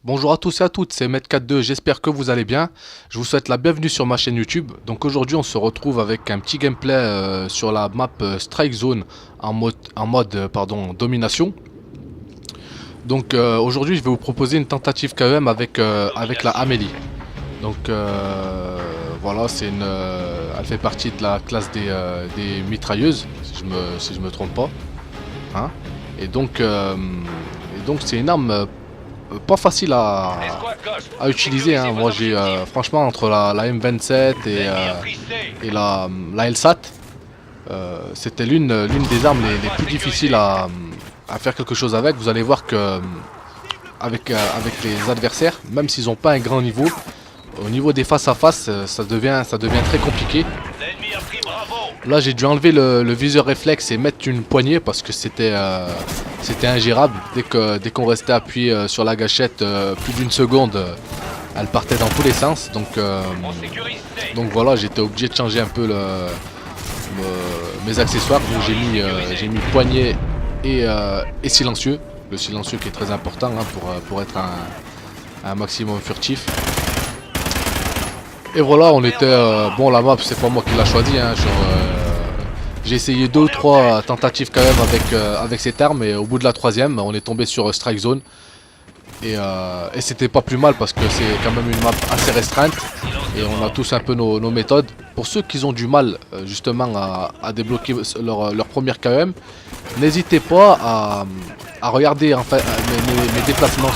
Bonjour à tous et à toutes, c'est Med42, j'espère que vous allez bien. Je vous souhaite la bienvenue sur ma chaîne YouTube. Donc aujourd'hui on se retrouve avec un petit gameplay sur la map Strike Zone en mode domination. Donc aujourd'hui je vais vous proposer une tentative KEM avec la Amélie. Donc voilà, elle fait partie de la classe des mitrailleuses, si je me trompe pas. Hein. Et donc c'est une arme pas facile à utiliser, hein. Moi j'ai franchement entre la M27 et la LSAT, c'était l'une des armes les plus difficiles à faire quelque chose avec. Vous allez voir que avec les adversaires, même s'ils n'ont pas un grand niveau, au niveau des face à face, ça devient très compliqué. Là j'ai dû enlever le viseur réflexe et mettre une poignée parce que c'était ingérable. Dès qu'on restait appuyé sur la gâchette plus d'une seconde, elle partait dans tous les sens. Donc voilà, j'étais obligé de changer un peu mes accessoires. Donc j'ai mis poignée et silencieux. Le silencieux qui est très important, hein, pour être un maximum furtif. Et voilà, on était... bon, la map, c'est pas moi qui l'a choisi, hein, j'ai essayé 2 ou 3 tentatives quand même avec cette arme, et au bout de la 3e, on est tombé sur Strike Zone. Et c'était pas plus mal parce que c'est quand même une map assez restreinte, et on a tous un peu nos méthodes. Pour ceux qui ont du mal justement à débloquer leur première KM, n'hésitez pas à regarder en fait, mes déplacements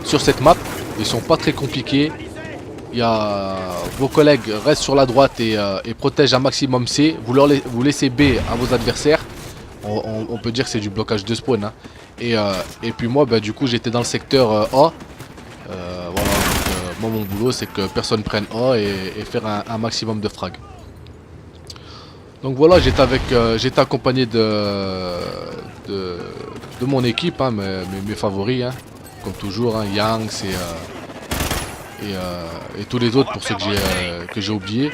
sur cette map. Ils sont pas très compliqués. Vos collègues restent sur la droite et protègent un maximum C. Vous laissez B à vos adversaires. On peut dire que c'est du blocage de spawn, hein. Et puis moi, du coup, j'étais dans le secteur A. Voilà, donc, moi, mon boulot, c'est que personne prenne A et faire un maximum de frag. Donc voilà, j'étais accompagné de mon équipe, hein, mes favoris, hein, comme toujours, hein, Yanks et tous les autres pour ceux que j'ai oubliés.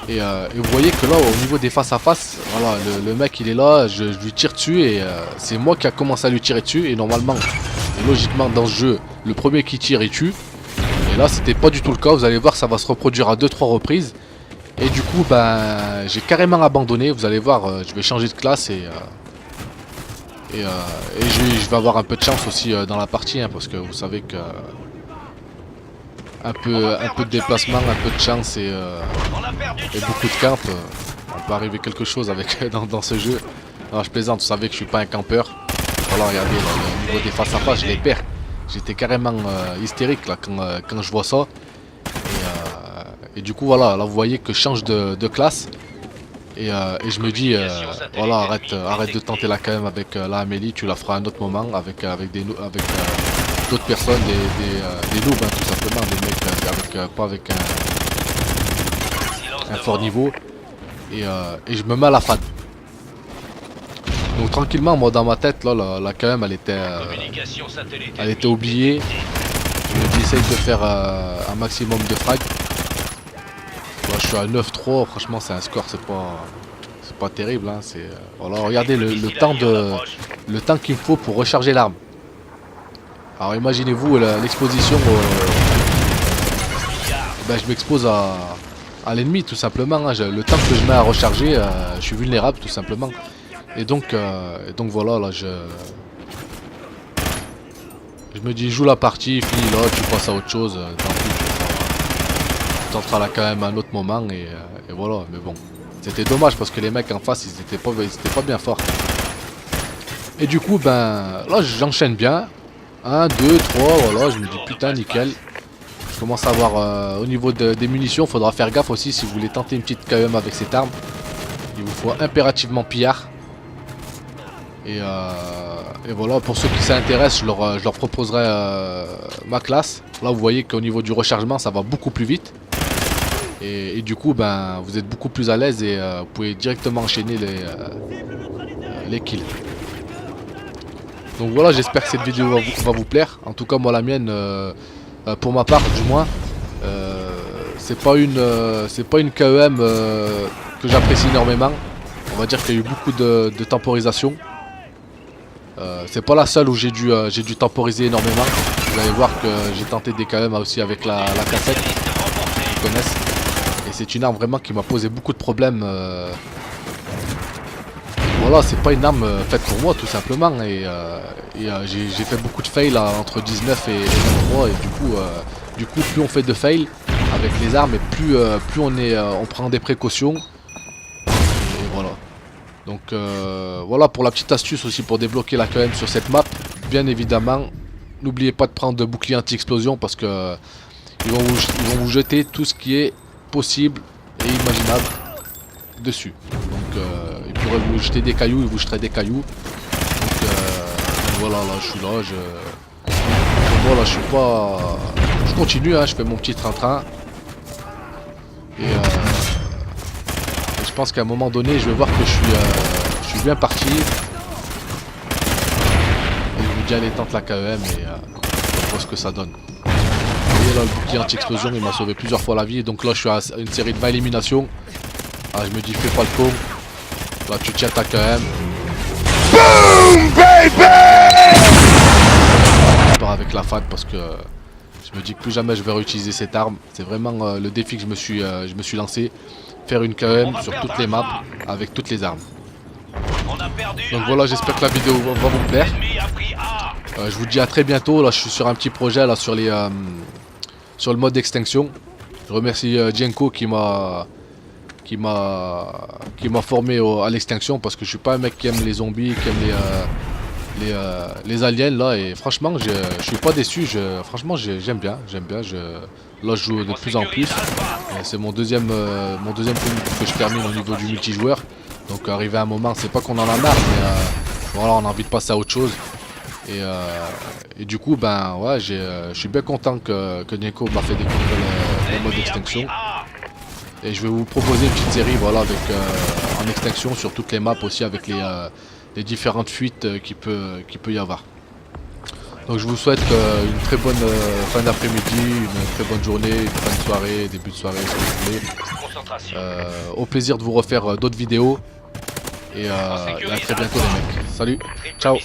Et vous voyez que là, au niveau des face à face, voilà, le mec il est là, je lui tire dessus, et c'est moi qui a commencé à lui tirer dessus. Et normalement, et logiquement dans ce jeu, le premier qui tire il tue. Et là c'était pas du tout le cas, vous allez voir, ça va se reproduire à 2-3 reprises. Et du coup j'ai carrément abandonné. Vous allez voir, je vais changer de classe et je vais avoir un peu de chance aussi dans la partie, hein, parce que vous savez que un peu de déplacement, un peu de chance et beaucoup de camp, on peut arriver quelque chose dans ce jeu. Alors je plaisante, vous savez que je suis pas un campeur. Voilà, regardez, là, au niveau des face à face, je les perds. J'étais carrément hystérique là, quand je vois ça. Et du coup voilà, là vous voyez que je change de classe. Et je me dis, voilà, arrête de tenter la KM avec la Amélie, tu la feras à un autre moment avec d'autres personnes, des noobs, hein, tout simplement, des mecs pas avec un fort niveau. Et je me mets à la fade. Donc tranquillement, moi dans ma tête, là, la KM elle était oubliée. Je me dis, essaye de faire un maximum de frag. Là, je suis à 9-3, franchement c'est un score, c'est pas terrible, hein. Voilà, regardez le temps qu'il me faut pour recharger l'arme. Alors imaginez-vous l'exposition, je m'expose à l'ennemi tout simplement, hein. Le temps que je mets à recharger, je suis vulnérable tout simplement. Et donc voilà, là je me dis, joue la partie, finis là, tu passes à autre chose, tant pis, tu tenteras là quand même à un autre moment, et voilà. Mais bon, c'était dommage parce que les mecs en face ils étaient pas bien forts. Et du coup là j'enchaîne bien. 1, 2, 3, voilà, je me dis putain nickel. Je commence à avoir au niveau des munitions, faudra faire gaffe aussi si vous voulez tenter une petite KM avec cette arme. Il vous faut impérativement pillard. Et voilà, pour ceux qui s'intéressent, je leur proposerai ma classe. Là vous voyez qu'au niveau du rechargement ça va beaucoup plus vite. Et du coup vous êtes beaucoup plus à l'aise et vous pouvez directement enchaîner les kills. Donc voilà, j'espère que cette vidéo va vous plaire. En tout cas moi la mienne, pour ma part du moins, c'est pas une KEM que j'apprécie énormément. On va dire qu'il y a eu beaucoup de temporisation. C'est pas la seule où j'ai dû temporiser énormément. Vous allez voir que j'ai tenté des KM aussi avec la cassette, ils connaissent. Et c'est une arme vraiment qui m'a posé beaucoup de problèmes. Voilà, c'est pas une arme faite pour moi tout simplement. Et j'ai fait beaucoup de fails entre 19 et 23. Et du coup, plus on fait de fails avec les armes, et plus on prend des précautions. Et voilà. Donc voilà pour la petite astuce aussi pour débloquer la KM sur cette map. Bien évidemment, n'oubliez pas de prendre de bouclier anti-explosion parce que ils vont vous jeter tout ce qui est possible et imaginable dessus. Donc ils pourraient vous jeter des cailloux, ils vous jeteraient des cailloux. Donc voilà, là je suis là, voilà, je suis pas. Je continue, hein, je fais mon petit train-train. Et je pense qu'à un moment donné, je vais voir que je suis bien parti. Et je vous dis allez, tente la KEM et on voit ce que ça donne. Vous voyez là, le bouclier anti-explosion, il m'a sauvé plusieurs fois la vie. Donc là, je suis à une série de 20 éliminations. Ah, je me dis, fais pas le con. Là, tu tiens ta KM. Boom, baby! Je pars avec la FAD parce que je me dis que plus jamais je vais réutiliser cette arme. C'est vraiment le défi que je me suis lancé. Faire une KM sur toutes les maps avec toutes les armes. Donc voilà, j'espère que la vidéo va vous plaire. Je vous dis à très bientôt. Là, je suis sur un petit projet là sur le mode extinction. Je remercie Jenko qui m'a formé à l'extinction parce que je suis pas un mec qui aime les zombies, qui aime les aliens là, et franchement je suis pas déçu. Franchement j'aime bien. Là je joue de plus en plus. C'est mon deuxième film que je termine au niveau du multijoueur. Donc arrivé à un moment, c'est pas qu'on en a marre, mais voilà, on a envie de passer à autre chose. Et du coup ben ouais, je suis bien content que Jenko m'a fait découvrir le mode extinction. Et je vais vous proposer une petite série voilà, avec, en extinction sur toutes les maps aussi avec les différentes fuites qu'il peut y avoir. Donc je vous souhaite une très bonne fin d'après-midi, une très bonne journée, une fin de soirée, début de soirée si vous voulez. Au plaisir de vous refaire d'autres vidéos. Et à très bientôt les mecs. Salut, ciao.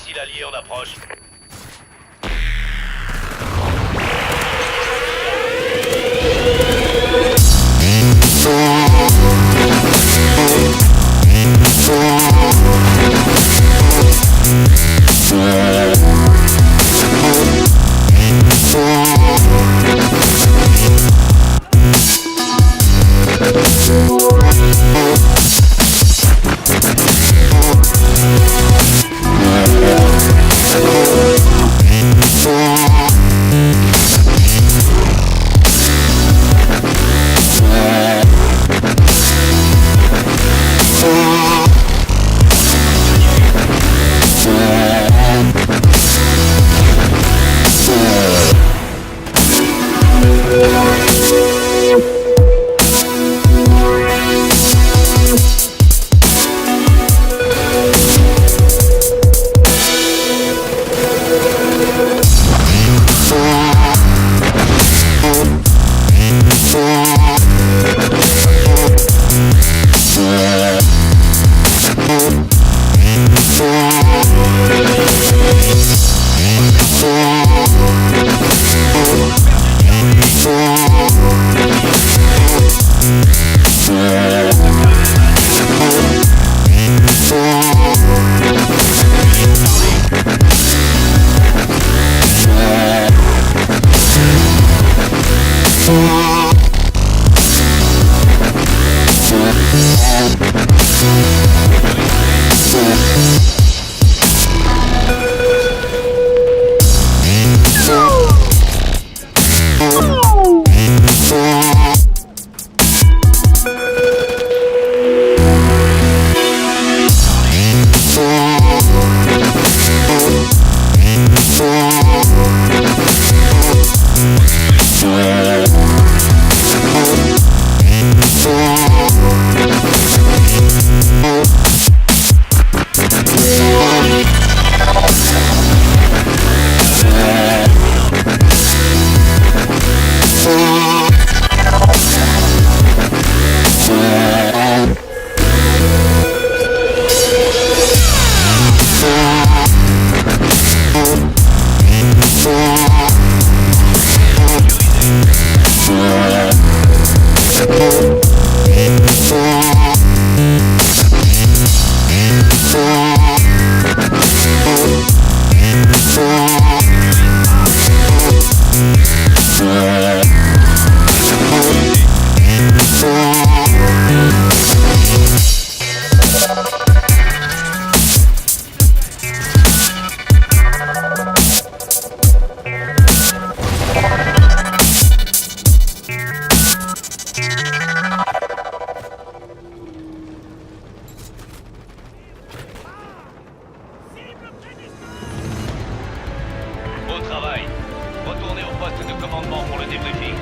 travail. Retournez au poste de commandement pour le débriefing.